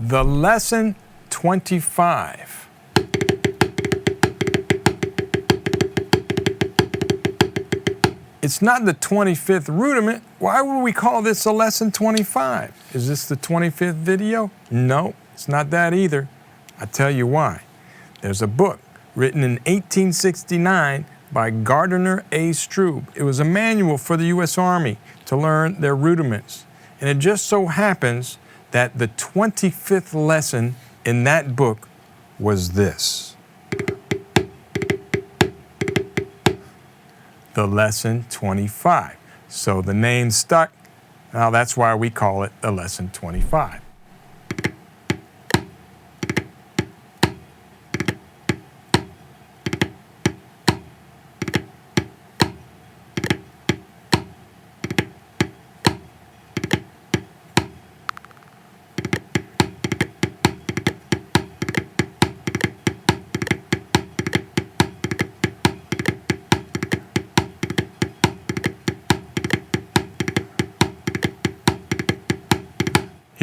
the lesson 25. It's not the 25th rudiment. Why would we call this a lesson 25? Is this the 25th video? No, it's not that either. I'll tell you why. There's a book written in 1869 by Gardner A. Strube. It was a manual for the U.S. Army to learn their rudiments. And it just so happens that the 25th lesson in that book was this. The lesson 25. So the name stuck. Now that's why we call it the lesson 25.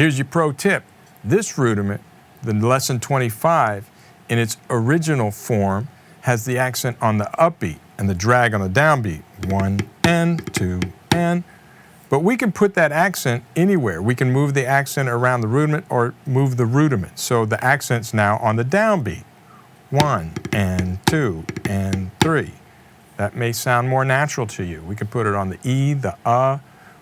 Here's your pro tip. This rudiment, the lesson 25, in its original form, has the accent on the upbeat and the drag on the downbeat. 1 and 2 and. But we can put that accent anywhere. We can move the accent around the rudiment or move the rudiment. So the accent's now on the downbeat. 1 and 2 and 3. That may sound more natural to you. We can put it on the E, the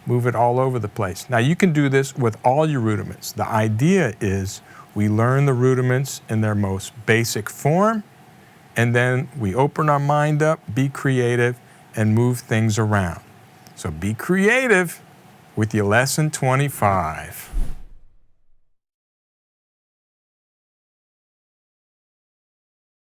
move it all over the place. Now you can do this with all your rudiments. The idea is we learn the rudiments in their most basic form, and then we open our mind up, be creative, and move things around. So be creative with your lesson 25.